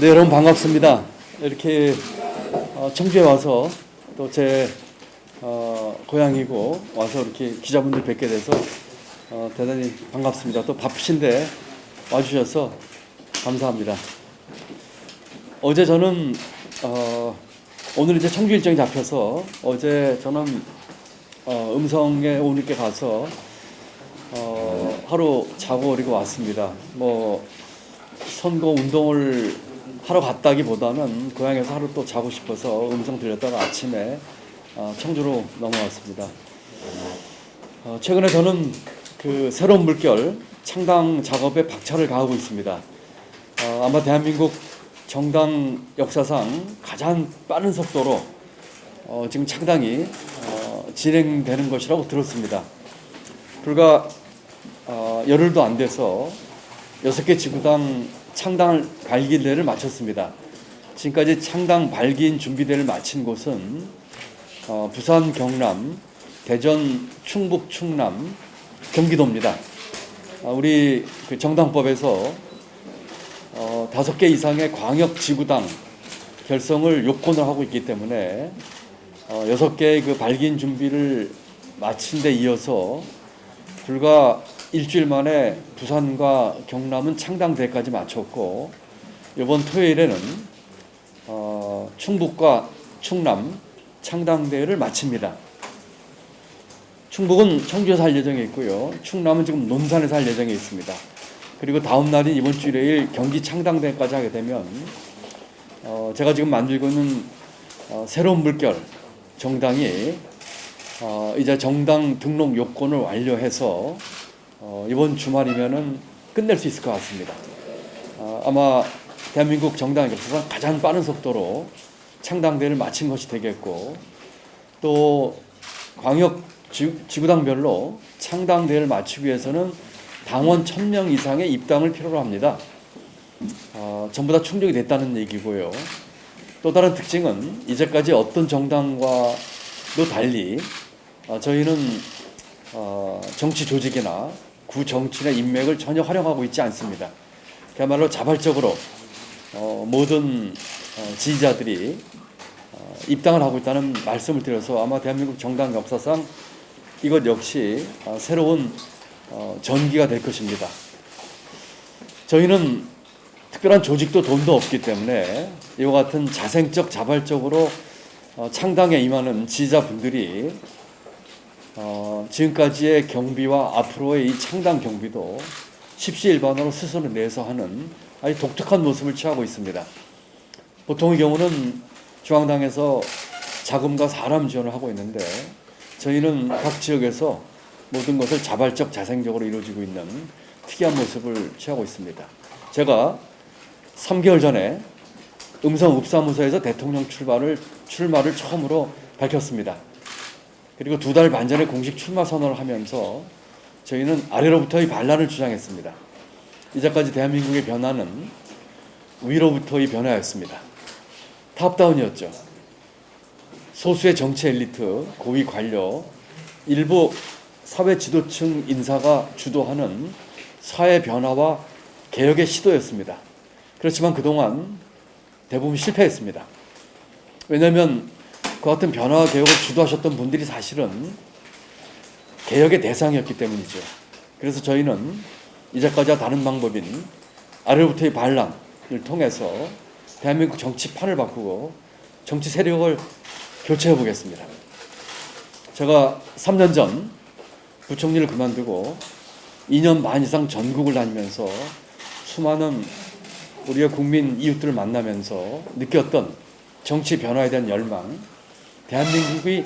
네, 여러분 반갑습니다. 이렇게 청주에 와서 또 제 고향이고 와서 이렇게 기자분들 뵙게 돼서 대단히 반갑습니다. 또 바쁘신데 와주셔서 감사합니다. 어제 저는 오늘 이제 청주 일정이 잡혀서 어제 저는 음성에 오늘께 가서 하루 자고 그리고 왔습니다. 뭐 선거 운동을 하러 갔다기보다는 고향에서 하루 또 자고 싶어서 음성 들렸다가 아침에 청주로 넘어왔습니다. 최근에 저는 그 새로운 물결 창당 작업에 박차를 가하고 있습니다. 아마 대한민국 정당 역사상 가장 빠른 속도로 지금 창당이 진행되는 것이라고 들었습니다. 불과 열흘도 안 돼서 6개 지구당 창당 발기대회를 마쳤습니다. 지금까지 창당 발기인 준비대회를 마친 곳은 부산, 경남, 대전, 충북, 충남, 경기도입니다. 우리 그 정당법에서 5개 이상의 광역 지구당 결성을 요건을 하고 있기 때문에 6개의 그 발기인 준비를 마친 데 이어서 불과 일주일 만에 부산과 경남은 창당대회까지 마쳤고 이번 토요일에는 충북과 충남 창당대회를 마칩니다. 충북은 청주에서 할 예정에 있고요. 충남은 지금 논산에서 할 예정에 있습니다. 그리고 다음 날인 이번 주 일요일 경기 창당대회까지 하게 되면 제가 지금 만들고 있는 새로운 물결 정당이 이제 정당 등록 요건을 완료해서 이번 주말이면은 끝낼 수 있을 것 같습니다. 아마 대한민국 정당 역사상 가장 빠른 속도로 창당대회를 마친 것이 되겠고 또 광역 지구당별로 창당대회를 마치기 위해서는 당원 1000명 이상의 입당을 필요로 합니다. 전부 다 충족이 됐다는 얘기고요. 또 다른 특징은 이제까지 어떤 정당과도 달리 저희는 정치 조직이나 구정치나 인맥을 전혀 활용하고 있지 않습니다. 그야말로 자발적으로 모든 지지자들이 입당을 하고 있다는 말씀을 드려서 아마 대한민국 정당 역사상 이것 역시 새로운 전기가 될 것입니다. 저희는 특별한 조직도 돈도 없기 때문에 이와 같은 자생적 자발적으로 창당에 임하는 지지자분들이 지금까지의 경비와 앞으로의 이 창당 경비도 십시일반으로 스스로 내서 하는 아주 독특한 모습을 취하고 있습니다. 보통의 경우는 중앙당에서 자금과 사람 지원을 하고 있는데 저희는 각 지역에서 모든 것을 자발적 자생적으로 이루어지고 있는 특이한 모습을 취하고 있습니다. 제가 3개월 전에 음성읍사무소에서 대통령 출마를 처음으로 밝혔습니다. 그리고 2달 반 전에 공식 출마 선언을 하면서 저희는 아래로부터의 반란을 주장했습니다. 이제까지 대한민국의 변화는 위로부터의 변화였습니다. 탑다운이었죠. 소수의 정치 엘리트, 고위 관료, 일부 사회 지도층 인사가 주도하는 사회 변화와 개혁의 시도였습니다. 그렇지만 그동안 대부분 실패했습니다. 왜냐하면 그 같은 변화와 개혁을 주도하셨던 분들이 사실은 개혁의 대상이었기 때문이죠. 그래서 저희는 이제까지와 다른 방법인 아래로부터의 반란을 통해서 대한민국 정치판을 바꾸고 정치 세력을 교체해 보겠습니다. 제가 3년 전 부총리를 그만두고 2년 반 이상 전국을 다니면서 수많은 우리의 국민 이웃들을 만나면서 느꼈던 정치 변화에 대한 열망, 대한민국이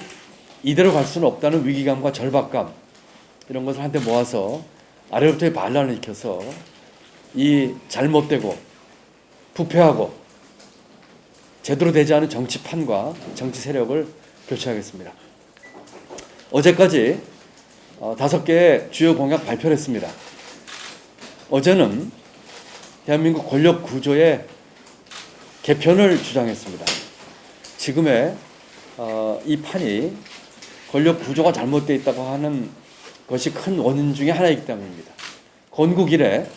이대로 갈 수는 없다는 위기감과 절박감, 이런 것을 한데 모아서 아래로부터의 반란을 일으켜서 이 잘못되고 부패하고 제대로 되지 않은 정치판과 정치 세력을 교체하겠습니다. 어제까지 5개의 주요 공약 발표를 했습니다. 어제는 대한민국 권력 구조의 개편을 주장했습니다. 지금의 이 판이 권력 구조가 잘못되어 있다고 하는 것이 큰 원인 중에 하나이기 때문입니다. 건국 이래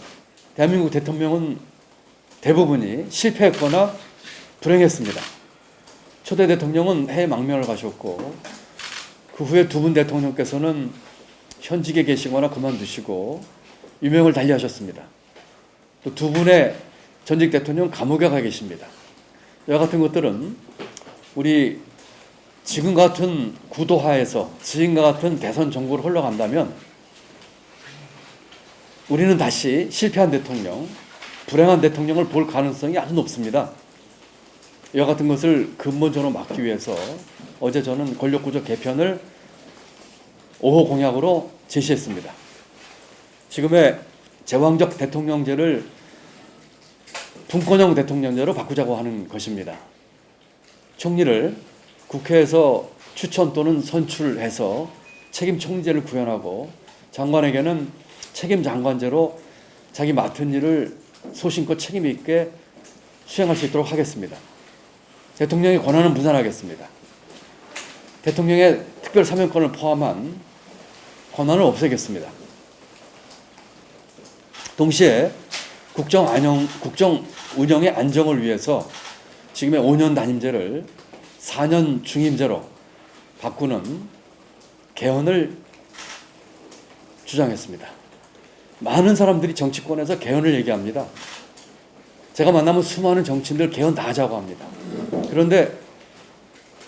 대한민국 대통령은 대부분이 실패했거나 불행했습니다. 초대 대통령은 해외 망명을 가셨고 그 후에 두 분 대통령께서는 현직에 계시거나 그만두시고 유명을 달리하셨습니다. 또 두 분의 전직 대통령 감옥에 가 계십니다. 이와 같은 것들은 우리 지금 같은 구도하에서 지금과 같은 대선 정부로 흘러간다면 우리는 다시 실패한 대통령, 불행한 대통령을 볼 가능성이 아주 높습니다. 이와 같은 것을 근본적으로 막기 위해서 어제 저는 권력구조 개편을 5호 공약으로 제시했습니다. 지금의 제왕적 대통령제를 분권형 대통령제로 바꾸자고 하는 것입니다. 총리를 국회에서 추천 또는 선출해서 책임 총리제를 구현하고 장관에게는 책임 장관제로 자기 맡은 일을 소신껏 책임 있게 수행할 수 있도록 하겠습니다. 대통령의 권한은 분산하겠습니다. 대통령의 특별 사면권을 포함한 권한을 없애겠습니다. 동시에 국정 운영의 안정을 위해서 지금의 5년 단임제를 4년 중임제로 바꾸는 개헌을 주장했습니다. 많은 사람들이 정치권에서 개헌을 얘기합니다. 제가 만나면 수많은 정치인들 개헌 다 하자고 합니다. 그런데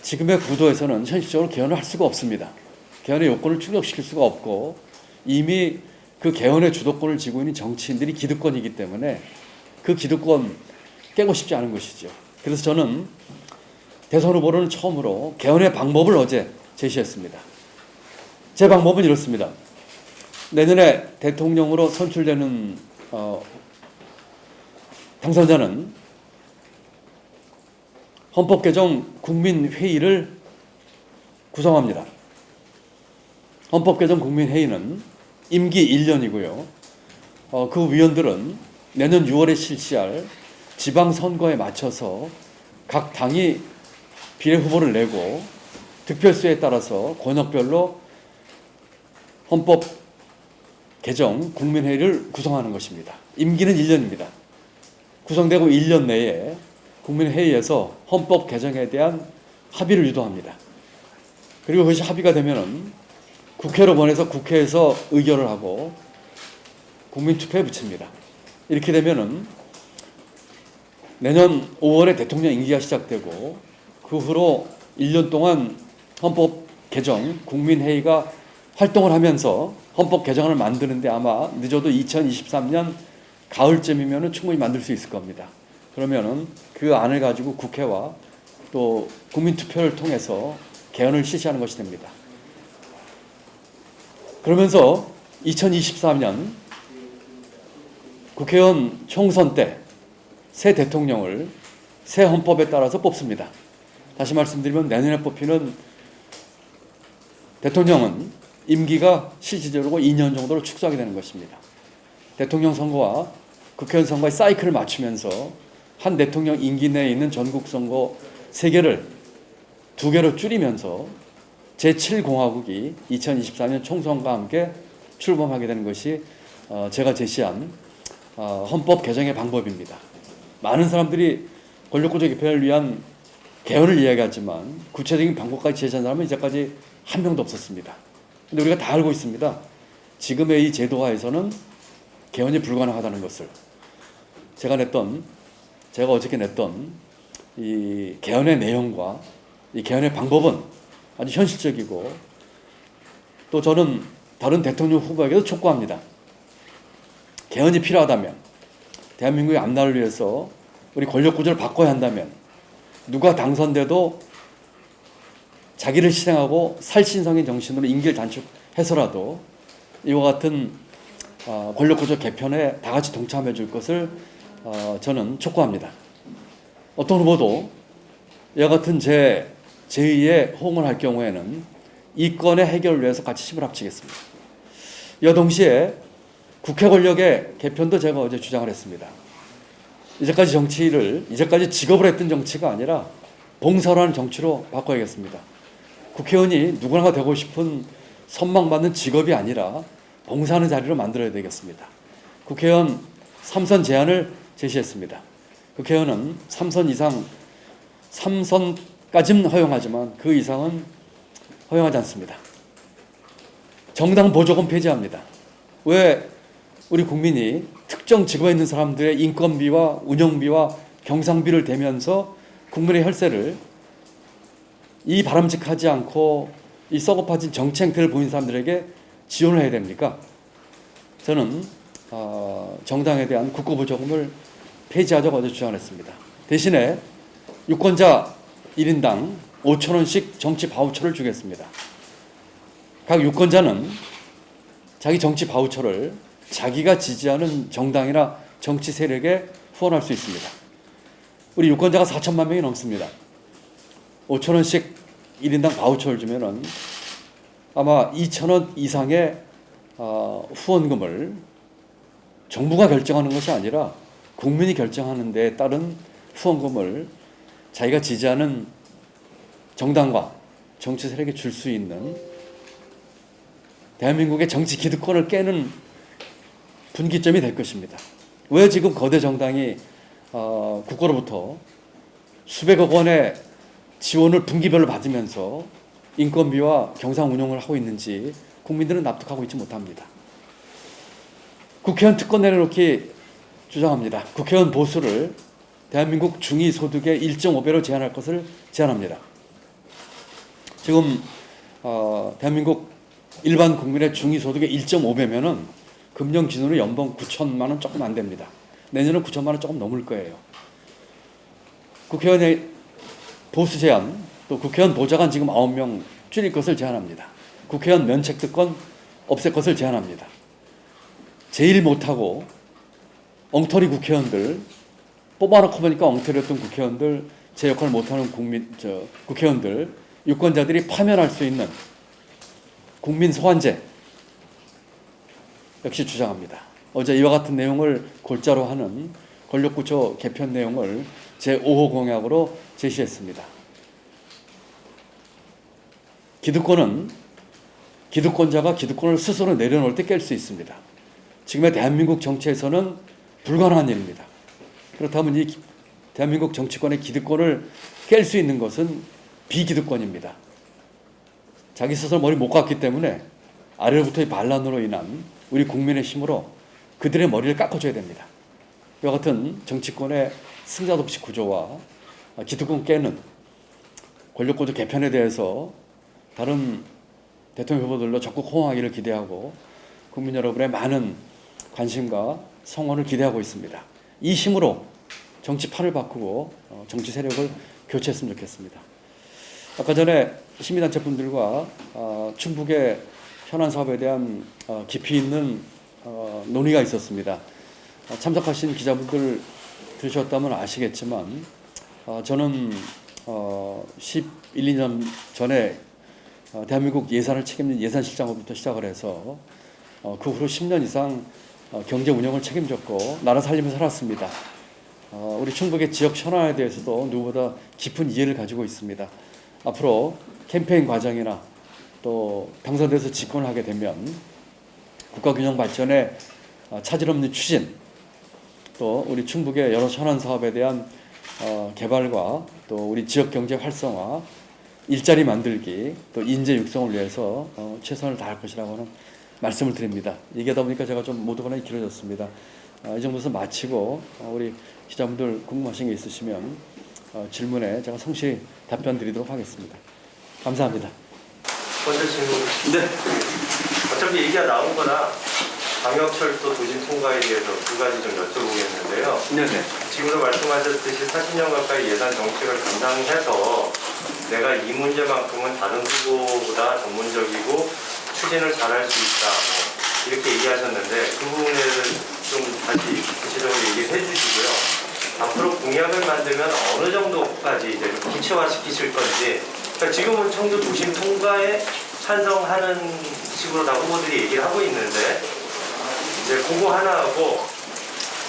지금의 구도에서는 현실적으로 개헌을 할 수가 없습니다. 개헌의 요건을 충족시킬 수가 없고 이미 그 개헌의 주도권을 쥐고 있는 정치인들이 기득권이기 때문에 그 기득권 깨고 싶지 않은 것이죠. 그래서 저는 대선 후보로는 처음으로 개헌의 방법을 어제 제시했습니다. 제 방법은 이렇습니다. 내년에 대통령으로 선출되는 당선자는 헌법개정 국민회의를 구성합니다. 헌법개정 국민회의는 임기 1년이고요. 그 위원들은 내년 6월에 실시할 지방선거에 맞춰서 각 당이 비례후보를 내고 득표수에 따라서 권역별로 헌법 개정 국민회의를 구성하는 것입니다. 임기는 1년입니다. 구성되고 1년 내에 국민회의에서 헌법 개정에 대한 합의를 유도합니다. 그리고 그것이 합의가 되면은 국회로 보내서 국회에서 의결을 하고 국민투표에 붙입니다. 이렇게 되면은 내년 5월에 대통령 임기가 시작되고 그 후로 1년 동안 헌법 개정 국민회의가 활동을 하면서 헌법 개정을 만드는데 아마 늦어도 2023년 가을쯤이면 충분히 만들 수 있을 겁니다. 그러면은 그 안을 가지고 국회와 또 국민투표를 통해서 개헌을 실시하는 것이 됩니다. 그러면서 2023년 국회의원 총선 때 새 대통령을 새 헌법에 따라서 뽑습니다. 다시 말씀드리면 내년에 뽑히는 대통령은 임기가 실질적으로 2년 정도로 축소하게 되는 것입니다. 대통령 선거와 국회의원 선거의 사이클을 맞추면서 한 대통령 임기 내에 있는 전국 선거 3개를 2개로 줄이면서 제7공화국이 2024년 총선과 함께 출범하게 되는 것이 제가 제시한 헌법 개정의 방법입니다. 많은 사람들이 권력구조 개편을 위한 개헌을 이야기하지만 구체적인 방법까지 제시한 사람은 이제까지 한 명도 없었습니다. 근데 우리가 다 알고 있습니다. 지금의 이 제도화에서는 개헌이 불가능하다는 것을. 제가 어저께 냈던 이 개헌의 내용과 이 개헌의 방법은 아주 현실적이고 또 저는 다른 대통령 후보에게도 촉구합니다. 개헌이 필요하다면 대한민국의 앞날을 위해서 우리 권력구조를 바꿔야 한다면 누가 당선돼도 자기를 희생하고 살신성인 정신으로 임기를 단축해서라도 이와 같은 권력구조 개편에 다 같이 동참해 줄 것을 저는 촉구합니다. 어떤 후보도 이와 같은 제2의 호응을 할 경우에는 이 건의 해결을 위해서 같이 힘을 합치겠습니다. 이와 동시에 국회 권력의 개편도 제가 어제 주장을 했습니다. 이제까지 직업을 했던 정치가 아니라 봉사로 하는 정치로 바꿔야겠습니다. 국회의원이 누구나 되고 싶은 선망받는 직업이 아니라 봉사하는 자리로 만들어야 되겠습니다. 국회의원 3선 제안을 제시했습니다. 국회의원은 3선 이상, 3선까지는 허용하지만 그 이상은 허용하지 않습니다. 정당 보조금 폐지합니다. 왜 우리 국민이 특정 직업에 있는 사람들의 인건비와 운영비와 경상비를 대면서 국민의 혈세를 이 바람직하지 않고 이 썩어빠진 정치 행태를 보인 사람들에게 지원을 해야 됩니까? 저는 정당에 대한 국고보조금을 폐지하자고 어제 주장했습니다. 대신에 유권자 1인당 5,000원씩 정치 바우처를 주겠습니다. 각 유권자는 자기 정치 바우처를 자기가 지지하는 정당이나 정치 세력에 후원할 수 있습니다. 우리 유권자가 4천만 명이 넘습니다. 5,000원씩 1인당 바우처를 주면은 아마 2,000원 이상의 후원금을 정부가 결정하는 것이 아니라 국민이 결정하는 데에 따른 후원금을 자기가 지지하는 정당과 정치 세력에 줄 수 있는 대한민국의 정치 기득권을 깨는 분기점이 될 것입니다. 왜 지금 거대 정당이 국고로부터 수백억 원의 지원을 분기별로 받으면서 인건비와 경상 운영을 하고 있는지 국민들은 납득하고 있지 못합니다. 국회의원 특권 내려놓기 주장합니다. 국회의원 보수를 대한민국 중위소득의 1.5배로 제한할 것을 제안합니다. 지금 대한민국 일반 국민의 중위소득의 1.5배면은 금년 기준으로 연봉 9천만 원 조금 안 됩니다. 내년은 9천만 원 조금 넘을 거예요. 국회의원의 보수 제한, 또 국회의원 보좌관 지금 9명 줄일 것을 제안합니다. 국회의원 면책특권 없앨 것을 제안합니다. 제일 못하고 엉터리 국회의원들 뽑아놓고 보니까 엉터리였던 국회의원들, 제 역할을 못하는 국회의원들, 유권자들이 파면할 수 있는 국민 소환제 역시 주장합니다. 어제 이와 같은 내용을 골자로 하는 권력구조 개편 내용을 제5호 공약으로 제시했습니다. 기득권은 기득권자가 기득권을 스스로 내려놓을 때 깰 수 있습니다. 지금의 대한민국 정치에서는 불가능한 일입니다. 그렇다면 이 대한민국 정치권의 기득권을 깰 수 있는 것은 비기득권입니다. 자기 스스로 머리 못 깎기 때문에 아래로부터의 반란으로 인한 우리 국민의 힘으로 그들의 머리를 깎아줘야 됩니다. 이와 같은 정치권의 승자독식 구조와 기득권 깨는 권력구조 개편에 대해서 다른 대통령 후보들로 적극 호응하기를 기대하고 국민 여러분의 많은 관심과 성원을 기대하고 있습니다. 이 힘으로 정치판을 바꾸고 정치 세력을 교체했으면 좋겠습니다. 아까 전에 시민단체분들과 충북의 현안 사업에 대한 깊이 있는 논의가 있었습니다. 참석하신 기자분들 들으셨다면 아시겠지만 저는 11, 12년 전에 대한민국 예산을 책임진 예산실장으로부터 시작을 해서 그 후로 10년 이상 경제 운영을 책임졌고 나라 살림을 살았습니다. 우리 충북의 지역 현안에 대해서도 누구보다 깊은 이해를 가지고 있습니다. 앞으로 캠페인 과정이나 또 당선돼서 집권을 하게 되면 국가균형 발전에 차질 없는 추진, 또 우리 충북의 여러 현안 사업에 대한 개발과 또 우리 지역 경제 활성화, 일자리 만들기, 또 인재 육성을 위해서 최선을 다할 것이라고 하는 말씀을 드립니다. 얘기하다 보니까 제가 좀 모두가 길어졌습니다. 이 정도에서 마치고 우리 기자분들 궁금하신 게 있으시면 질문에 제가 성실히 답변 드리도록 하겠습니다. 감사합니다. 먼저 질문. 네. 어차피 얘기가 나온 거라 광역철도 도심 통과에 대해서 두 가지 좀 여쭤보겠는데요. 네네. 지금도 말씀하셨듯이 40년 가까이 예산 정책을 담당해서 내가 이 문제만큼은 다른 후보보다 전문적이고 추진을 잘할 수 있다. 뭐 이렇게 얘기하셨는데 그 부분에 대해서 좀 다시 구체적으로 얘기해 주시고요. 앞으로 공약을 만들면 어느 정도까지 이제 구체화시키실 건지. 그러니까 지금은 청도 도심 통과에 찬성하는 식으로 다 후보들이 얘기를 하고 있는데 이제 그거 하나하고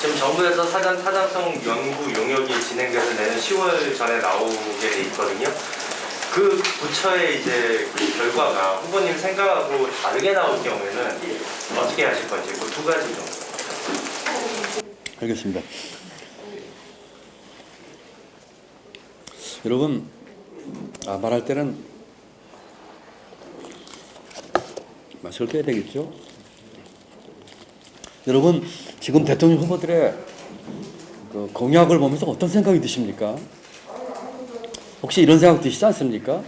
지금 정부에서 사전 타당성 연구 용역이 진행돼서 내년 10월 전에 나오게 돼 있거든요. 그 부처의 이제 그 결과가 후보님 생각하고 다르게 나올 경우에는 어떻게 하실 건지 그 두 가지 정도. 알겠습니다. 여러분, 말할 때는 마스크를 껴야 되겠죠? 여러분, 지금 대통령 후보들의 그 공약을 보면서 어떤 생각이 드십니까? 혹시 이런 생각 드시지 않습니까?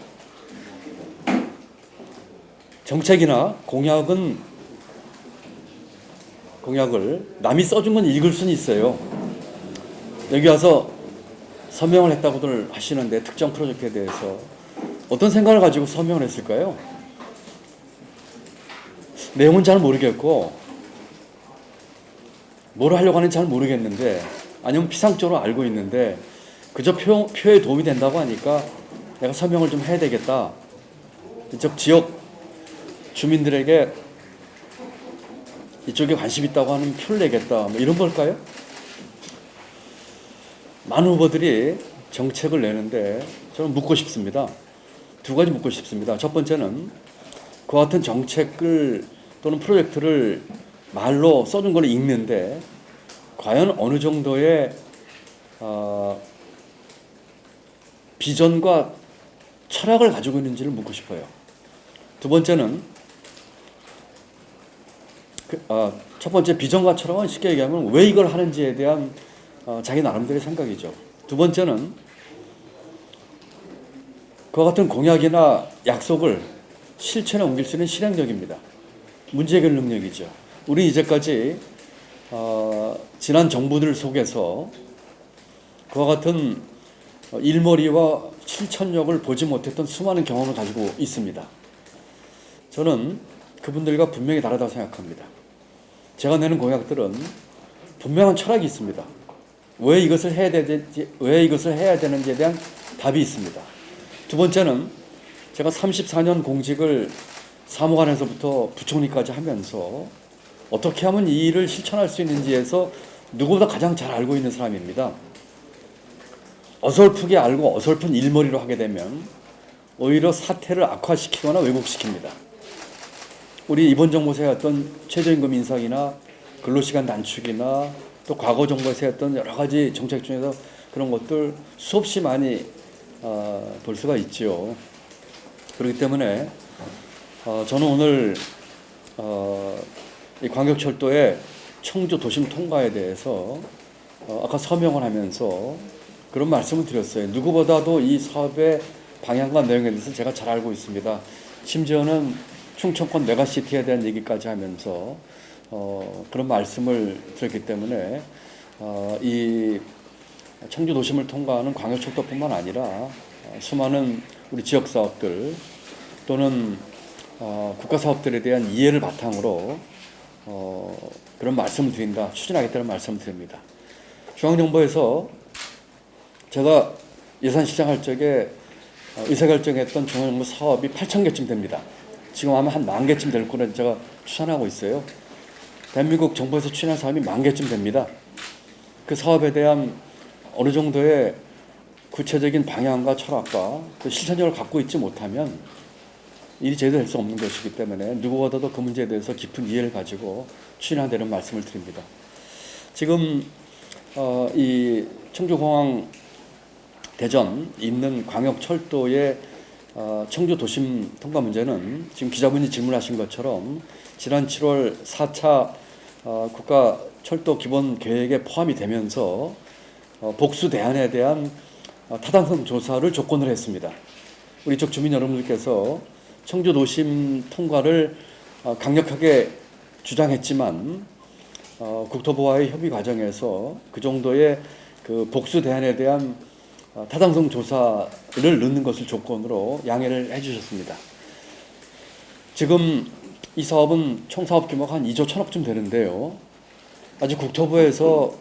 정책이나 공약을 남이 써준 건 읽을 수는 있어요. 여기 와서 서명을 했다고들 하시는데 특정 프로젝트에 대해서 어떤 생각을 가지고 서명을 했을까요? 내용은 잘 모르겠고 뭘 하려고 하는지 잘 모르겠는데, 아니면 피상적으로 알고 있는데 그저 표에 도움이 된다고 하니까 내가 서명을 좀 해야 되겠다, 이쪽 지역 주민들에게 이쪽에 관심 있다고 하는 표를 내겠다, 뭐 이런 걸까요? 많은 후보들이 정책을 내는데 저는 묻고 싶습니다. 두 가지 묻고 싶습니다. 첫 번째는 그와 같은 정책을 또는 프로젝트를 말로 써준 걸 읽는데 과연 어느 정도의 비전과 철학을 가지고 있는지를 묻고 싶어요. 두 번째는 첫 번째 비전과 철학은 쉽게 얘기하면 왜 이걸 하는지에 대한 자기 나름대로의 생각이죠. 두 번째는 그와 같은 공약이나 약속을 실천에 옮길 수 있는 실행력입니다. 문제 해결 능력이죠. 우리 이제까지 지난 정부들 속에서 그와 같은 일머리와 실천력을 보지 못했던 수많은 경험을 가지고 있습니다. 저는 그분들과 분명히 다르다고 생각합니다. 제가 내는 공약들은 분명한 철학이 있습니다. 왜 이것을 해야 되는지에 대한 답이 있습니다. 두 번째는 제가 34년 공직을 사무관에서부터 부총리까지 하면서 어떻게 하면 이 일을 실천할 수 있는지에서 누구보다 가장 잘 알고 있는 사람입니다. 어설프게 알고 어설픈 일머리로 하게 되면 오히려 사태를 악화시키거나 왜곡시킵니다. 우리 이번 정부에서 해왔던 최저임금 인상이나 근로시간 단축이나 또 과거 정부에서 했던 여러 가지 정책 중에서 그런 것들 수없이 많이 볼 수가 있죠. 그렇기 때문에 저는 오늘 이 광역철도의 청주 도심 통과에 대해서 아까 서명을 하면서 그런 말씀을 드렸어요. 누구보다도 이 사업의 방향과 내용에 대해서 제가 잘 알고 있습니다. 심지어는 충청권 메가시티에 대한 얘기까지 하면서 그런 말씀을 드렸기 때문에 이 청주 도심을 통과하는 광역철도뿐만 아니라 수많은 우리 지역 사업들 또는 국가 사업들에 대한 이해를 바탕으로 그런 말씀을 드린다, 추진하겠다는 말씀을 드립니다. 중앙정부에서 제가 예산 시장할 적에 의사결정했던 중앙정부 사업이 8,000개쯤 됩니다. 지금 아마 한 10,000개쯤 될 거라 제가 추산하고 있어요. 대한민국 정부에서 추진한 사업이 10,000개쯤 됩니다. 그 사업에 대한 어느 정도의 구체적인 방향과 철학과 그 실천력을 갖고 있지 못하면 일이 제대로 될 수 없는 것이기 때문에 누구보다도 그 문제에 대해서 깊은 이해를 가지고 추진한다는 말씀을 드립니다. 지금 이 청주공항 대전 있는 광역철도의 청주 도심 통과 문제는 지금 기자분이 질문하신 것처럼 지난 7월 4차 국가 철도 기본 계획에 포함이 되면서 복수 대안에 대한 타당성 조사를 조건으로 했습니다. 우리 쪽 주민 여러분들께서 청주 도심 통과를 강력하게 주장했지만 국토부와의 협의 과정에서 그 정도의 그 복수 대안에 대한 타당성 조사를 넣는 것을 조건으로 양해를 해주셨습니다. 지금 이 사업은 총 사업 규모가 한 2조 1,000억쯤 되는데요. 아직 국토부에서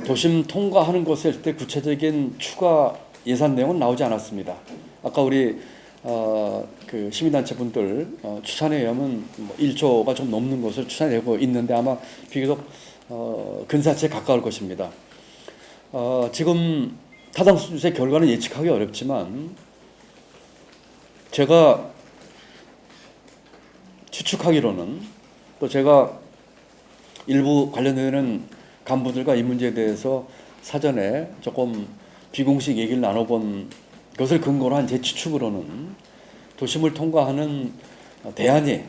도심 통과하는 것에 있을 때 구체적인 추가 예산 내용은 나오지 않았습니다. 아까 우리 그 시민단체 분들 추산에 의하면 1조가 좀 넘는 것을 추산되고 있는데 아마 비교적 근사치에 가까울 것입니다. 지금 타당성조사의 결과는 예측하기 어렵지만 제가 추측하기로는 또 제가 일부 관련되는 간부들과 이 문제에 대해서 사전에 조금 비공식 얘기를 나눠본 그것을 근거로 한 제 추측으로는 도심을 통과하는 대안이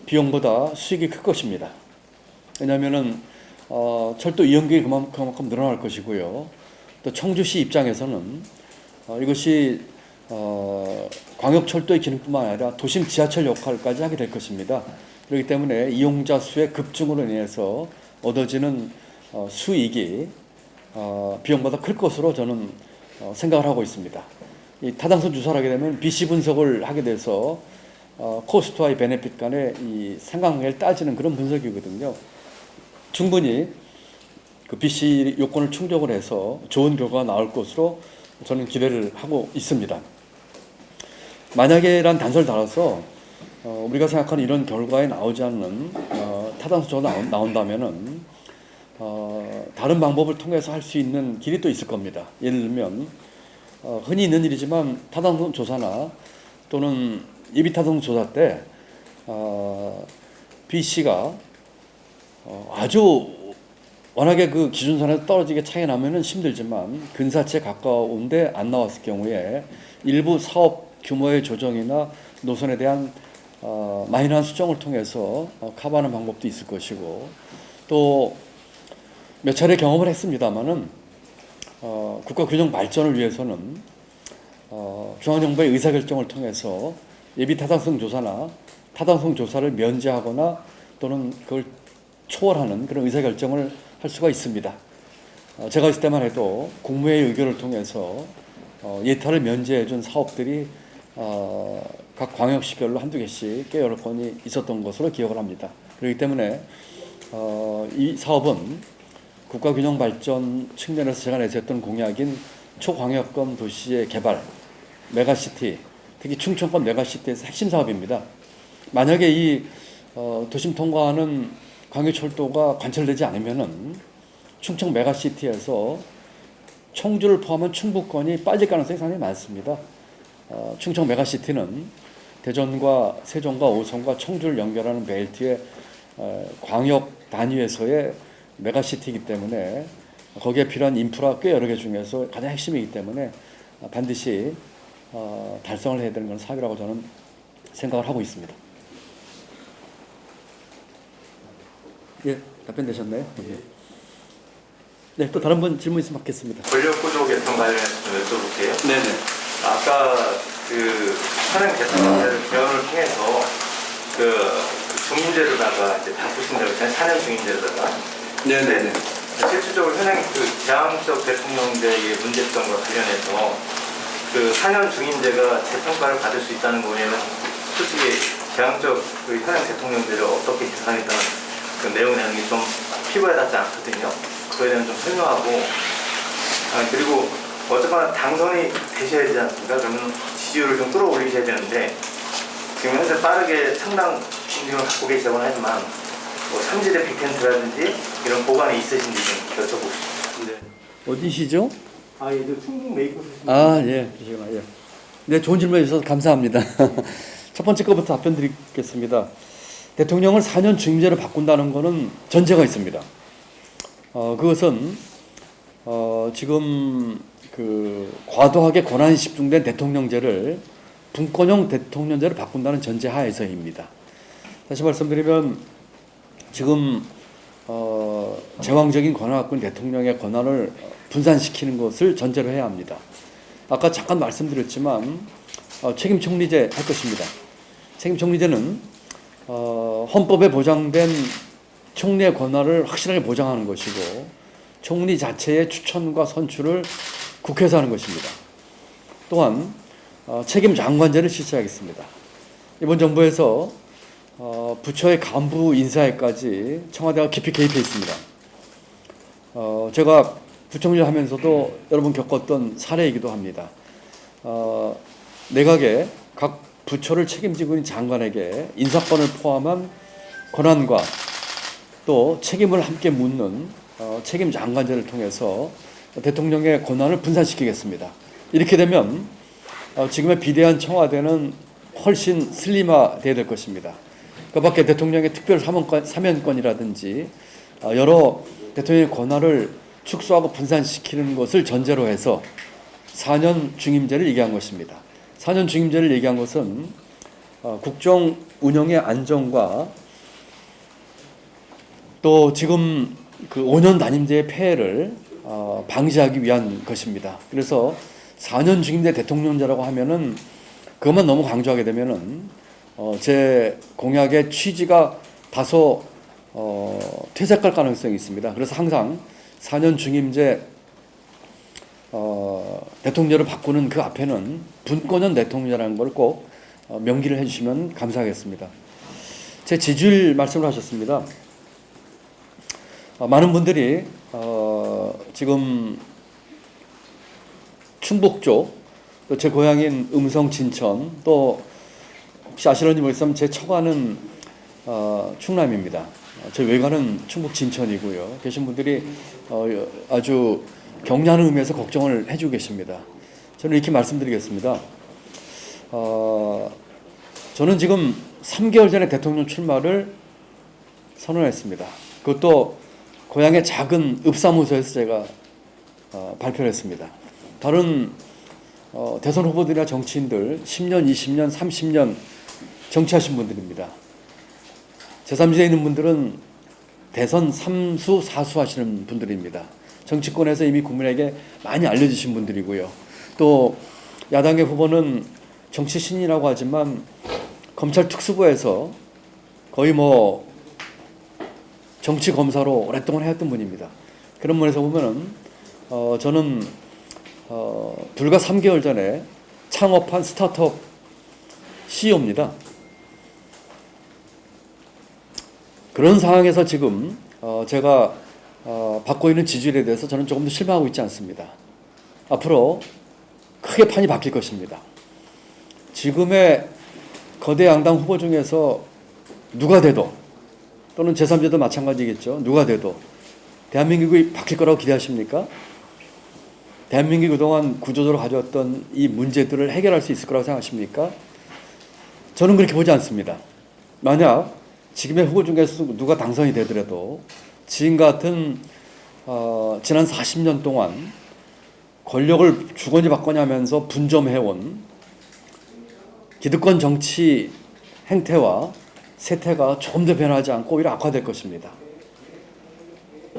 비용보다 수익이 클 것입니다. 왜냐하면은 철도 이용객이 그만큼 늘어날 것이고요. 또 청주시 입장에서는 이것이 광역철도의 기능뿐만 아니라 도심 지하철 역할까지 하게 될 것입니다. 그렇기 때문에 이용자 수의 급증으로 인해서 얻어지는 수익이 비용보다 클 것으로 저는 생각을 하고 있습니다. 이 타당성 조사를 하게 되면 BC 분석을 하게 돼서 코스트와의 베네핏 간의 이 상관관계를 따지는 그런 분석이거든요. 충분히 그 BC 요건을 충족을 해서 좋은 결과가 나올 것으로 저는 기대를 하고 있습니다. 만약에란 단서를 달아서 우리가 생각하는 이런 결과에 나오지 않는 타당성 조사가 나온다면은 다른 방법을 통해서 할 수 있는 길이 또 있을 겁니다. 예를 들면 흔히 있는 일이지만 타당성 조사나 또는 예비 타당성 조사 때 BC가 아주 워낙에 그 기준선에서 떨어지게 차이 나면은 힘들지만 근사치에 가까운데 안 나왔을 경우에 일부 사업 규모의 조정이나 노선에 대한 마이너한 수정을 통해서 커버하는 방법도 있을 것이고, 또 몇 차례 경험을 했습니다마는 국가 균형 발전을 위해서는 중앙정부의 의사결정을 통해서 예비 타당성 조사나 타당성 조사를 면제하거나 또는 그걸 초월하는 그런 의사결정을 할 수가 있습니다. 제가 있을 때만 해도 국무회의 의결을 통해서 예타를 면제해준 사업들이 각 광역시별로 한두 개씩 꽤 여러 건이 있었던 것으로 기억을 합니다. 그렇기 때문에 이 사업은 국가균형발전 측면에서 제가 내세웠던 공약인 초광역권 도시의 개발, 메가시티, 특히 충청권 메가시티에서 핵심 사업입니다. 만약에 이 도심 통과하는 광역철도가 관철되지 않으면은 충청 메가시티에서 청주를 포함한 충북권이 빠질 가능성이 상당히 많습니다. 충청 메가시티는 대전과 세종과 오송과 청주를 연결하는 벨트의 광역 단위에서의 메가시티이기 때문에 거기에 필요한 인프라 꽤 여러 개 중에서 가장 핵심이기 때문에 반드시 달성을 해야 되는 건 사업이라고 저는 생각을 하고 있습니다. 예, 답변되셨나요? 예. 네, 또 다른 분 질문 있으면 받겠습니다. 권력구조 개편 관련해서 좀 여쭤볼게요. 네네. 아까 그 현행 대통령 개헌을 통해서 그 중임제로다가 이제 바꾸신 대로 사년 중임제로다가 네네네. 실질적으로 현행 그 제왕적 대통령제의 문제점과 관련해서 그 4년 중임제가 재평가를 받을 수 있다는 거에는 솔직히 제왕적 그 현행 대통령제를 어떻게 계산하겠다는 그 내용이라는 게 좀 피부에 닿지 않거든요. 그거에 대한 좀 설명하고 그리고 어쨌거나 당선이 되셔야 되지 않습니까? 그러면 지지율을 좀 끌어올리셔야 되는데 지금 현재 빠르게 상당 움직임을 갖고 계시다고 하지만 뭐 삼지대 빅텐트라든지 이런 보관이 있으신지 좀 여쭤보고 싶습니다. 어디시죠? 예, 충북 메이커 예, 그러시구나. 예. 네, 좋은 질문 주셔서 감사합니다. 첫 번째 거부터 답변 드리겠습니다. 대통령을 4년 중임제로 바꾼다는 것은 전제가 있습니다. 그것은 지금 그 과도하게 권한이 집중된 대통령제를 분권형 대통령제로 바꾼다는 전제 하에서입니다. 다시 말씀드리면 지금 제왕적인 권한을 갖고 있는 대통령의 권한을 분산시키는 것을 전제로 해야 합니다. 아까 잠깐 말씀드렸지만 책임 총리제 할 것입니다. 책임 총리제는 헌법에 보장된 총리의 권한을 확실하게 보장하는 것이고 총리 자체의 추천과 선출을 국회에서 하는 것입니다. 또한 책임 장관제를 실시하겠습니다. 이번 정부에서 부처의 간부 인사에까지 청와대가 깊이 개입해 있습니다. 제가 부총리를 하면서도 여러 번 겪었던 사례이기도 합니다. 내각의 각 부처를 책임지고 있는 장관에게 인사권을 포함한 권한과 또 책임을 함께 묻는 책임 장관제를 통해서 대통령의 권한을 분산시키겠습니다. 이렇게 되면 지금의 비대한 청와대는 훨씬 슬림화되어야 될 것입니다. 그 밖에 대통령의 특별 사면권이라든지 여러 대통령의 권한을 축소하고 분산시키는 것을 전제로 해서 4년 중임제를 얘기한 것입니다. 4년 중임제를 얘기한 것은 국정 운영의 안정과 또 지금 그 5년 단임제의 폐해를 방지하기 위한 것입니다. 그래서 4년 중임제 대통령제라고 하면은 그것만 너무 강조하게 되면은 제 공약의 취지가 다소 퇴색할 가능성이 있습니다. 그래서 항상 4년 중임제 대통령을 바꾸는 그 앞에는 분권형 대통령이라는 걸 꼭 명기를 해주시면 감사하겠습니다. 제 지지율 말씀을 하셨습니다. 많은 분들이 지금 충북 쪽, 또 제 고향인 음성 진천, 또 혹시 아시는지 모르겠지만 제 처가는 충남입니다. 제 외가는 충북 진천이고요. 계신 분들이 아주 격려하는 의미에서 걱정을 해주고 계십니다. 저는 이렇게 말씀드리겠습니다. 저는 지금 3개월 전에 대통령 출마를 선언했습니다. 그것도 고향의 작은 읍사무소에서 제가 발표를 했습니다. 다른 대선 후보들이나 정치인들 10년, 20년, 30년 정치하신 분들입니다. 제3지대에 있는 분들은 대선 3수, 4수 하시는 분들입니다. 정치권에서 이미 국민에게 많이 알려주신 분들이고요. 또 야당의 후보는 정치 신이라고 하지만 검찰 특수부에서 거의 뭐 정치 검사로 오랫동안 해왔던 분입니다. 그런 면에서 보면은 저는 불과 3개월 전에 창업한 스타트업 CEO입니다. 그런 상황에서 지금 제가 받고 있는 지지율에 대해서 저는 조금 더 실망하고 있지 않습니다. 앞으로 크게 판이 바뀔 것입니다. 지금의 거대 양당 후보 중에서 누가 돼도 또는 제3지도 마찬가지겠죠. 누가 돼도 대한민국이 바뀔 거라고 기대하십니까? 대한민국이 그동안 구조적으로 가져왔던 이 문제들을 해결할 수 있을 거라고 생각하십니까? 저는 그렇게 보지 않습니다. 만약 지금의 후보 중에서 누가 당선이 되더라도 지금 같은 지난 40년 동안 권력을 주거니 받거니 하면서 분점해온 기득권 정치 행태와 세태가 조금 더 변하지 않고 오히려 악화될 것입니다.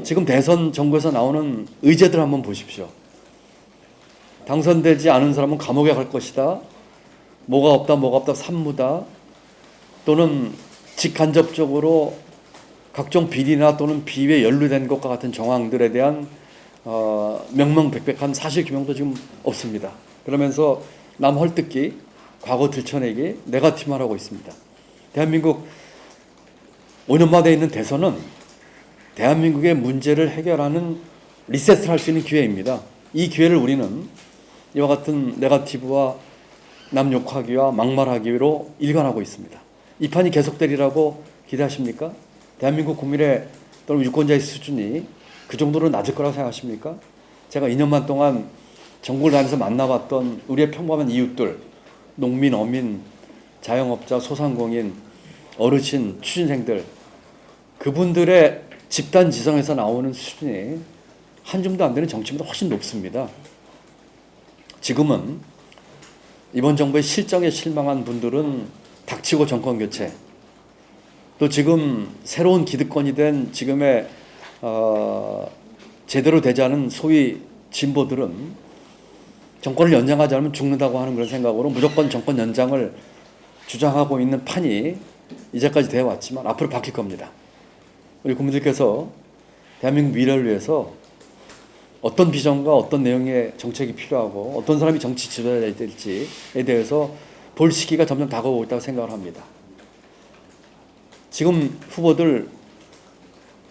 지금 대선 정부에서 나오는 의제들 한번 보십시오. 당선되지 않은 사람은 감옥에 갈 것이다. 뭐가 없다, 산무다. 또는 직간접적으로 각종 비리나 또는 비위에 연루된 것과 같은 정황들에 대한 명명백백한 사실 규명도 지금 없습니다. 그러면서 남 헐뜯기, 과거 들춰내기, 네거티브만 하고 있습니다. 대한민국 5년마다 있는 대선은 대한민국의 문제를 해결하는 리셋을 할 수 있는 기회입니다. 이 기회를 우리는 이와 같은 네거티브와 남 욕하기와 막말하기로 일관하고 있습니다. 이 판이 계속되리라고 기대하십니까? 대한민국 국민의 또는 유권자의 수준이 그 정도로 낮을 거라고 생각하십니까? 제가 2년만 동안 전국을 다니면서 만나봤던 우리의 평범한 이웃들, 농민, 어민, 자영업자, 소상공인, 어르신, 취준생들, 그분들의 집단 지성에서 나오는 수준이 한 줌도 안 되는 정치보다 훨씬 높습니다. 지금은 이번 정부의 실정에 실망한 분들은 닥치고 정권 교체, 또 지금 새로운 기득권이 된 지금의 제대로 되지 않은 소위 진보들은 정권을 연장하지 않으면 죽는다고 하는 그런 생각으로 무조건 정권 연장을 주장하고 있는 판이 이제까지 되어 왔지만 앞으로 바뀔 겁니다. 우리 국민들께서 대한민국 미래를 위해서 어떤 비전과 어떤 내용의 정책이 필요하고 어떤 사람이 정치 지도자가 될지에 대해서 볼 시기가 점점 다가오고 있다고 생각을 합니다. 지금 후보들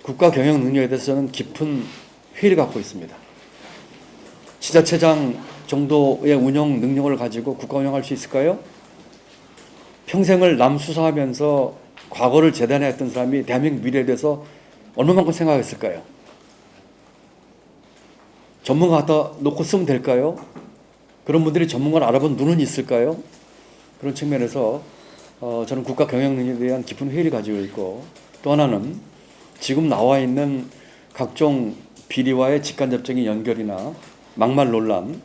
국가 경영 능력에 대해서 저는 깊은 회의를 갖고 있습니다. 지자체장 정도의 운영 능력을 가지고 국가 운영할 수 있을까요? 평생을 남 수사하면서 과거를 재단했던 사람이 대한민국 미래에 대해서 얼마만큼 생각했을까요? 전문가 갖다 놓고 쓰면 될까요? 그런 분들이 전문가를 알아본 눈은 있을까요? 그런 측면에서 저는 국가 경영 능력에 대한 깊은 회의를 가지고 있고, 또 하나는 지금 나와 있는 각종 비리와의 직간접적인 연결이나 막말 논란,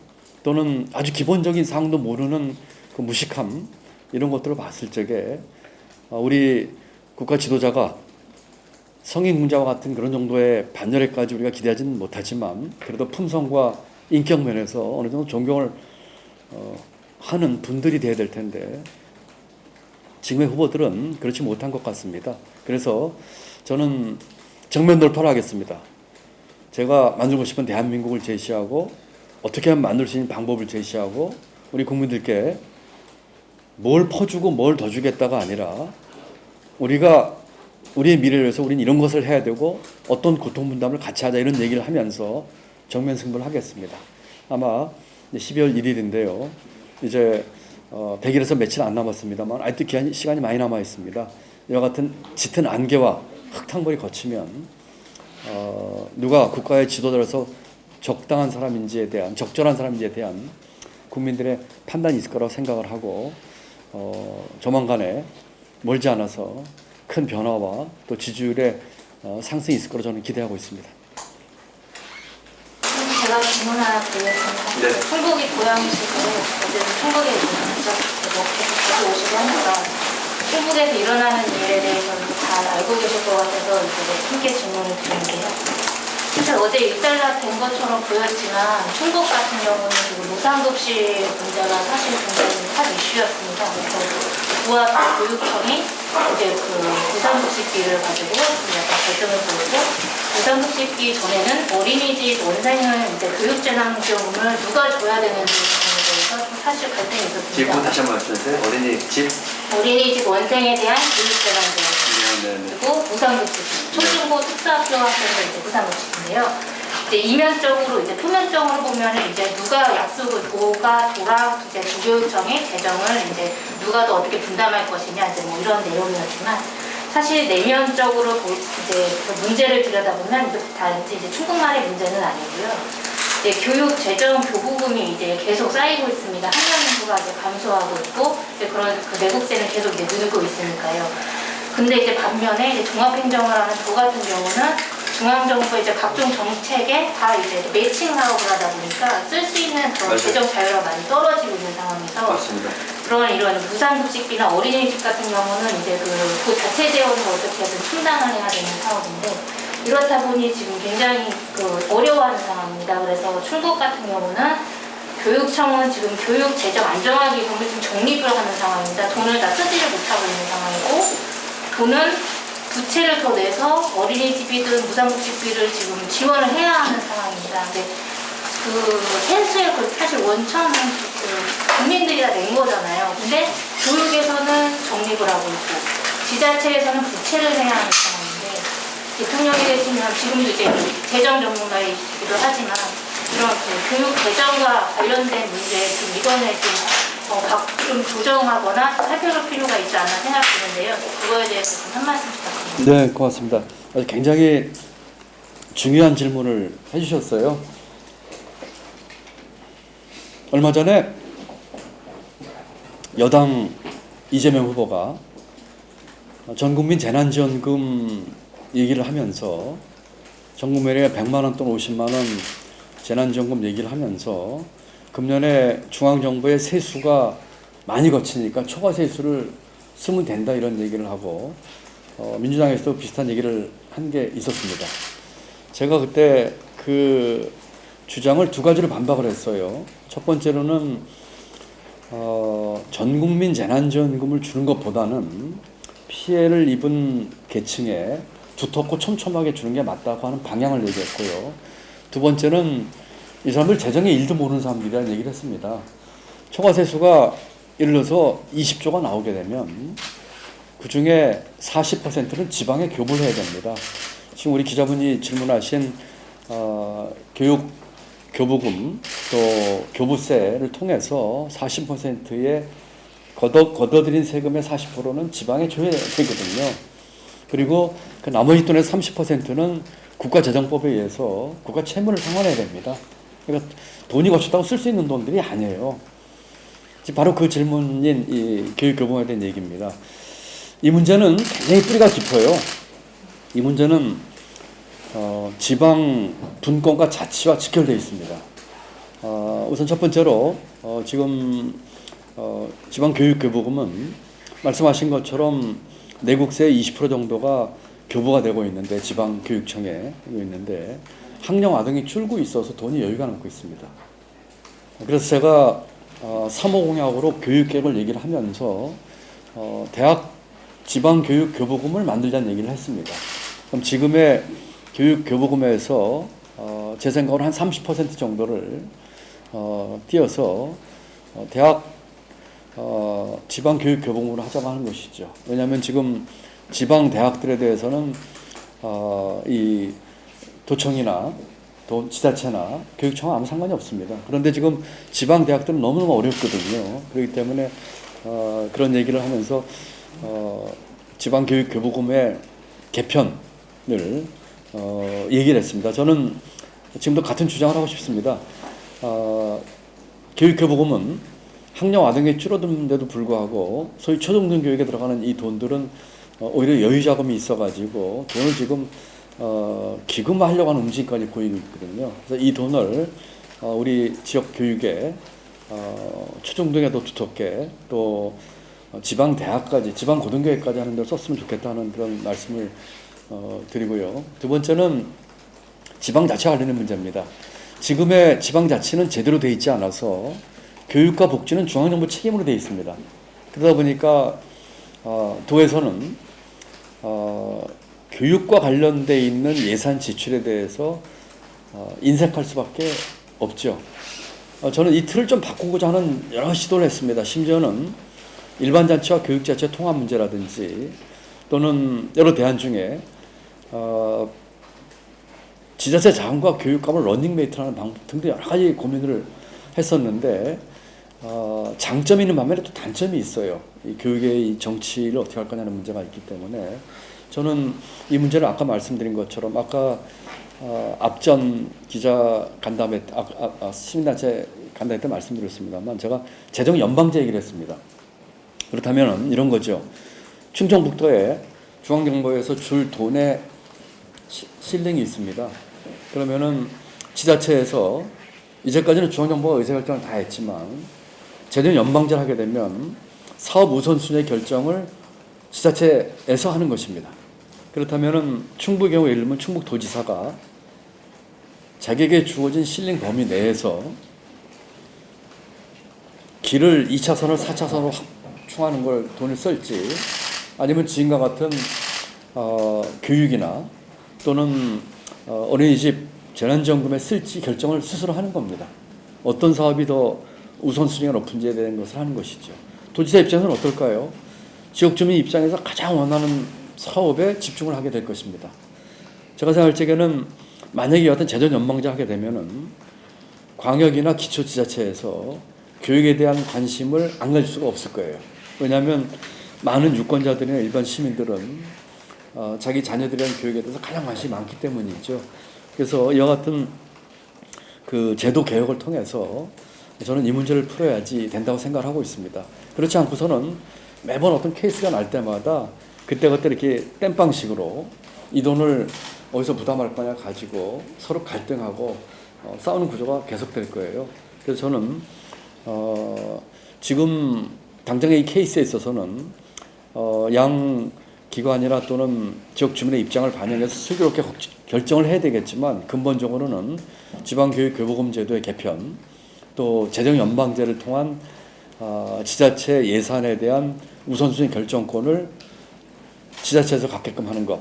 또는 아주 기본적인 사항도 모르는 그 무식함 이런 것들을 봤을 적에 우리 국가 지도자가 성인 군자와 같은 그런 정도의 반열에까지 우리가 기대하지는 못하지만 그래도 품성과 인격 면에서 어느 정도 존경을 하는 분들이 돼야 될 텐데 지금의 후보들은 그렇지 못한 것 같습니다. 그래서 저는 정면 돌파를 하겠습니다. 제가 만들고 싶은 대한민국을 제시하고 어떻게 하면 만들 수 있는 방법을 제시하고 우리 국민들께 뭘 퍼주고 뭘 더 주겠다가 아니라 우리가 우리의 미래를 위해서 우리는 이런 것을 해야 되고 어떤 고통 분담을 같이 하자 이런 얘기를 하면서 정면 승부를 하겠습니다. 아마 12월 1일인데요. 이제 100일에서 며칠 안 남았습니다만 아직도 시간이 많이 남아 있습니다. 이와 같은 짙은 안개와 흙탕물이 거치면 누가 국가의 지도자로서 적당한 사람인지에 대한 적절한 사람인지에 대한 국민들의 판단이 있을 거라고 생각을 하고 조만간에 멀지 않아서 큰 변화와 또 지지율의 상승이 있을 거라고 저는 기대하고 있습니다. 제가 질문 하나 드리겠습니다. 네. 충북이 고향이시고 어제도 충북에 계속 자주 오시고 하니까 충북에서 일어나는 일에 대해서는 잘 알고 계실 것 같아서 이제 함께 질문을 드리는데요. 진짜 어제 일단락 된 것처럼 보였지만 충북 같은 경우는 지금 무상급식 문제가 사실 굉장히 큰 이슈였습니다. 그래서 부와 교육청이 이제 그 무상급식비를 가지고 약간 갈등을 보이고 무상급식비 전에는 어린이집 원생을 이제 교육재난지원금을 누가 줘야 되는지 부분에 대해서 사실 갈등이 있었습니다. 지금 다시 한번 말씀해주세요. 어린이집 원생에 대한 교육재난지원금 네네네. 그리고 무상급식비 초중고 특수학교 학생들 이제 무상급식인데요. 이제 이면적으로 이제 표면적으로 보면은 이제 누가 약속을 도가 도랑 이제 도교육청이 재정을 이제 누가 더 어떻게 분담할 것이냐 이제 뭐 이런 내용이었지만 사실 내면적으로 이제 그 문제를 들여다보면 이제 단지 이제 충북만의 문제는 아니고요. 이제 교육 재정 교부금이 이제 계속 쌓이고 있습니다. 학년 인구가 이제 감소하고 있고 이제 그런 그 내국세는 계속 이제 늘고 있으니까요. 근데 이제 반면에 이제 종합행정을 하는 도 같은 경우는 중앙정부의 이제 각종 정책에 다 이제 매칭 사업을 하다 보니까 쓸 수 있는 그런 맞아요. 재정 자유가 많이 떨어지고 있는 상황에서 맞습니다. 그런 이런 무상급식비나 어린이집 같은 경우는 이제 그 자체 재원을 어떻게든 충당을 해야 되는 사업인데 이렇다 보니 지금 굉장히 그 어려워하는 상황입니다. 그래서 충북 같은 경우는 교육청은 지금 교육 재정 안정화기금을 지금 적립을 하는 상황입니다. 돈을 다 쓰지를 못하고 있는 상황이고 돈은 부채를 더 내서 어린이집이든 무상급식비를 지금 지원을 해야 하는 상황입니다. 근데 그 센스의 그 사실 원천은 그 국민들이 다 낸 거잖아요. 근데 교육에서는 적립을 하고 있고 지자체에서는 부채를 해야 하는 상황인데 대통령이 되시면 지금도 이제 재정 전문가이시기도 하지만 이런 그 교육 재정과 관련된 문제 지금 이번에 좀 조정하거나 살펴볼 필요가 있지 않나 생각되는데요. 그거에 대해서 좀 한 말씀 부탁드립니다. 네, 고맙습니다. 아주 굉장히 중요한 질문을 해주셨어요. 얼마 전에 여당 이재명 후보가 전국민 재난지원금 얘기를 하면서 전국민에게 100만 원 또는 50만 원 재난지원금 얘기를 하면서 금년에 중앙정부의 세수가 많이 거치니까 초과 세수를 쓰면 된다 이런 얘기를 하고 민주당에서도 비슷한 얘기를 한 게 있었습니다. 제가 그때 그 주장을 두 가지로 반박을 했어요. 첫 번째로는 전국민 재난지원금을 주는 것보다는 피해를 입은 계층에 두텁고 촘촘하게 주는 게 맞다고 하는 방향을 얘기했고요. 두 번째는 이 사람들 재정의 일도 모르는 사람들이라는 얘기를 했습니다. 초과세수가 예를 들어서 20조가 나오게 되면 그 중에 40%는 지방에 교부를 해야 됩니다. 지금 우리 기자분이 질문하신 교육 교부금 또 교부세를 통해서 40%의 걷어들인 세금의 40%는 지방에 줘야 되거든요. 그리고 그 나머지 돈의 30%는 국가재정법에 의해서 국가 채무를 상환해야 됩니다. 그러니까 돈이 거쳤다고 쓸 수 있는 돈들이 아니에요. 바로 그 질문인 이 교육교부금에 대한 얘기입니다. 이 문제는 굉장히 뿌리가 깊어요. 이 문제는 지방 분권과 자치와 직결되어 있습니다. 우선 첫 번째로 지금 지방교육교부금은 말씀하신 것처럼 내국세의 20% 정도가 교부가 되고 있는데 지방교육청에 되고 있는데 학령 아동이 줄고 있어서 돈이 여유가 남고 있습니다. 그래서 제가 3호 공약으로 교육계획을 얘기를 하면서 대학 지방교육교부금을 만들자는 얘기를 했습니다. 그럼 지금의 교육교부금에서 제 생각으로 한 30% 정도를 띄어서 대학 지방교육교부금으로 하자고 하는 것이죠. 왜냐하면 지금 지방 대학들에 대해서는 이 도청이나 또 지자체나 교육청은 아무 상관이 없습니다. 그런데 지금 지방 대학들은 너무너무 어렵거든요. 그렇기 때문에 그런 얘기를 하면서 지방교육교부금의 개편을 얘기를 했습니다. 저는 지금도 같은 주장을 하고 싶습니다. 교육교부금은 학령 아동이 줄어드는데도 불구하고 소위 초중등 교육에 들어가는 이 돈들은 오히려 여유 자금이 있어가지고 돈을 지금 기금화하려고 하는 움직임까지 보이고 있거든요. 그래서 이 돈을 우리 지역 교육에 초중등에도 두텁게 또 지방 대학까지 지방 고등교육까지 하는 데 썼으면 좋겠다는 그런 말씀을 드리고요. 두 번째는 지방자치와 관련된 문제입니다. 지금의 지방자치는 제대로 되어 있지 않아서 교육과 복지는 중앙정부 책임으로 되어 있습니다. 그러다 보니까 도에서는 교육과 관련되어 있는 예산 지출에 대해서 인색할 수밖에 없죠. 저는 이 틀을 좀 바꾸고자 하는 여러 시도를 했습니다. 심지어는 일반자치와 교육자치의 통합 문제라든지 또는 여러 대안 중에 지자체 자금과 교육감을 런닝메이트라는 방법 등등 여러 가지 고민을 했었는데 장점이 있는 반면에 또 단점이 있어요. 이 교육의 이 정치를 어떻게 할 거냐는 문제가 있기 때문에 저는 이 문제를 아까 말씀드린 것처럼 아까 앞전 기자 간담회 시민단체 간담회 때 말씀드렸습니다만 제가 재정 연방제 얘기를 했습니다. 그렇다면 이런 거죠. 충청북도에 중앙정부에서 줄 돈의 실링이 있습니다. 그러면은 지자체에서 이제까지는 중앙정부가 의사결정을 다 했지만 재정 연방제를 하게 되면 사업 우선순위의 결정을 지자체에서 하는 것입니다. 그렇다면은 충북의 경우 예를 들면 충북도지사가 자기에게 주어진 실링 범위 내에서 길을 2차선을 4차선으로 확충하는 걸 돈을 쓸지 아니면 지금과 같은 교육이나 또는 어린이집 재난지원금에 쓸지 결정을 스스로 하는 겁니다. 어떤 사업이 더 우선순위가 높은지에 대한 것을 하는 것이죠. 도지사 입장에서는 어떨까요? 지역 주민 입장에서 가장 원하는 사업에 집중을 하게 될 것입니다. 제가 생각할 적에는 만약에 어떤 재정 연방제 하게 되면은 광역이나 기초지자체에서 교육에 대한 관심을 안 가질 수가 없을 거예요. 왜냐하면 많은 유권자들이나 일반 시민들은 자기 자녀들에 대한 교육에 대해서 가장 관심이 많기 때문이죠. 그래서 이와 같은 그 제도 개혁을 통해서 저는 이 문제를 풀어야지 된다고 생각을 하고 있습니다. 그렇지 않고서는 매번 어떤 케이스가 날 때마다 그때그때 이렇게 땜빵식으로 이 돈을 어디서 부담할 거냐 가지고 서로 갈등하고 싸우는 구조가 계속될 거예요. 그래서 저는 지금 당장의 이 케이스에 있어서는 양 기관이나 또는 지역 주민의 입장을 반영해서 슬기롭게 결정을 해야 되겠지만 근본적으로는 지방교육교부금 제도의 개편 또 재정 연방제를 통한 지자체 예산에 대한 우선순위 결정권을 지자체에서 갖게끔 하는 것.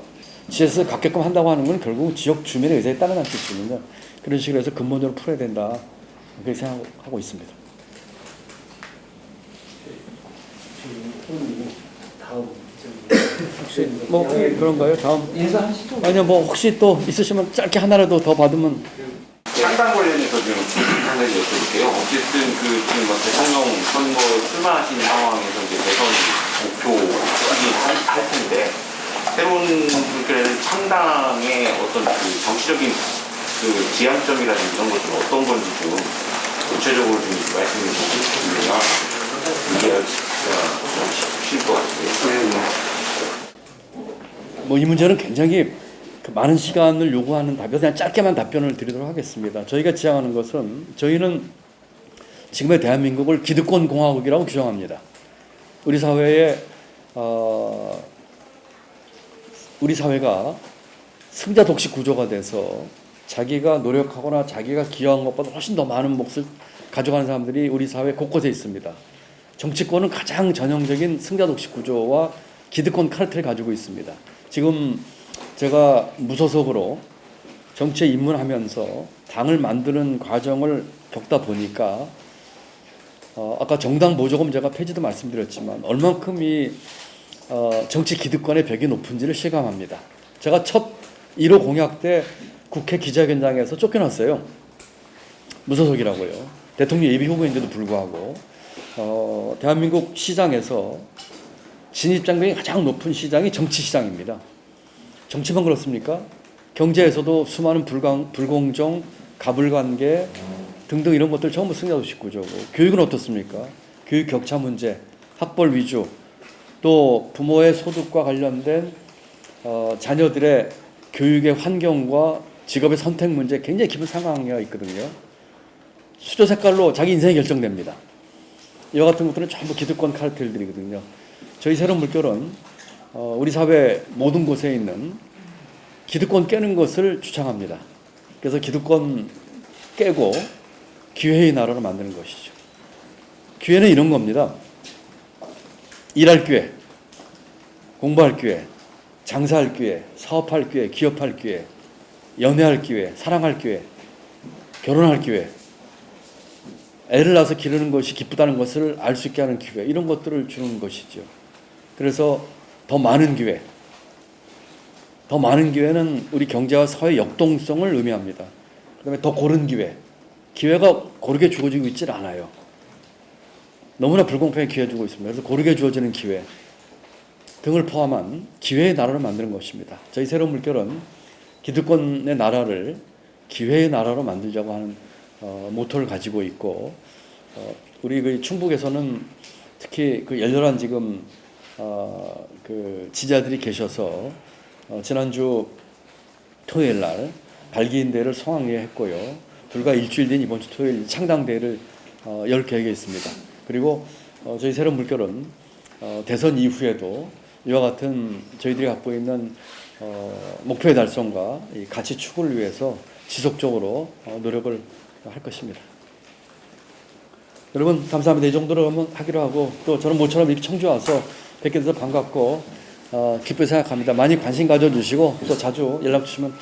지자체에서 갖게끔 한다고 하는 건 결국 지역 주민의 의사에 따르는 뜻이거든요. 그런 식으로 해서 근본적으로 풀어야 된다. 그렇게 생각하고 있습니다. 혹시 뭐 그런가요? 다음 인사하시죠. 아니요 뭐 혹시 또 있으시면 짧게 하나라도 더 받으면 창당 관련해서 좀 한 가지 여쭤볼게요. 어쨌든 그 지금 뭐 대통령 선거 출마하신 상황에서 이제 대선 목표이긴 할 텐데 새로운 그 창당의 어떤 그 정치적인 그 지향점이라든지 이런 것들은 어떤 건지 좀 구체적으로 좀 말씀해 주시면 이해가 쉽실 것 같아요. 뭐 이 문제는 굉장히 그 많은 시간을 요구하는 답변, 그냥 짧게만 답변을 드리도록 하겠습니다. 저희가 지향하는 것은 저희는 지금의 대한민국을 기득권 공화국이라고 규정합니다. 우리 사회에 우리 사회가 승자 독식 구조가 돼서 자기가 노력하거나 자기가 기여한 것보다 훨씬 더 많은 몫을 가져가는 사람들이 우리 사회 곳곳에 있습니다. 정치권은 가장 전형적인 승자 독식 구조와 기득권 카르텔을 가지고 있습니다. 지금 제가 무소속으로 정치에 입문하면서 당을 만드는 과정을 겪다 보니까 아까 정당 보조금 제가 폐지도 말씀드렸지만 얼만큼 이 정치 기득권의 벽이 높은지를 실감합니다. 제가 첫 1호 공약 때 국회 기자회견장에서 쫓겨났어요. 무소속이라고요. 대통령 예비 후보인데도 불구하고 대한민국 시장에서 진입장벽이 가장 높은 시장이 정치시장입니다. 정치만 그렇습니까? 경제에서도 수많은 불공정, 가불관계 등등 이런 것들 전부 승자도식 구조고, 교육은 어떻습니까? 교육 격차 문제, 학벌 위주, 또 부모의 소득과 관련된 자녀들의 교육의 환경과 직업의 선택 문제 굉장히 깊은 상황에 있거든요. 수저 색깔로 자기 인생이 결정됩니다. 이와 같은 것들은 전부 기득권 카르텔들이거든요. 저희 새로운 물결은 우리 사회 모든 곳에 있는 기득권 깨는 것을 주창합니다. 그래서 기득권 깨고 기회의 나라로 만드는 것이죠. 기회는 이런 겁니다. 일할 기회, 공부할 기회, 장사할 기회, 사업할 기회, 기업할 기회, 연애할 기회, 사랑할 기회, 결혼할 기회, 애를 낳아서 기르는 것이 기쁘다는 것을 알 수 있게 하는 기회, 이런 것들을 주는 것이죠. 그래서 더 많은 기회, 더 많은 기회는 우리 경제와 사회 역동성을 의미합니다. 그다음에 더 고른 기회, 기회가 고르게 주어지고 있질 않아요. 너무나 불공평하게 기회 주고 있습니다. 그래서 고르게 주어지는 기회 등을 포함한 기회의 나라를 만드는 것입니다. 저희 새로운 물결은 기득권의 나라를 기회의 나라로 만들자고 하는 모토를 가지고 있고, 우리 그 충북에서는 특히 그 열렬한 지금 그 지지자들이 계셔서 지난주 토요일 날 발기인 대회를 성황리에 했고요. 불과 일주일 뒤인 이번 주 토요일 창당대회를 열 계획에 있습니다. 그리고 저희 새로운 물결은 대선 이후에도 이와 같은 저희들이 갖고 있는 목표의 달성과 이 가치 추구를 위해서 지속적으로 노력을 할 것입니다. 여러분 감사합니다. 이 정도로 한번 하기로 하고, 또 저는 모처럼 이렇게 청주 와서 뵙게 돼서 반갑고 기쁘게 생각합니다. 많이 관심 가져주시고 또 자주 연락 주시면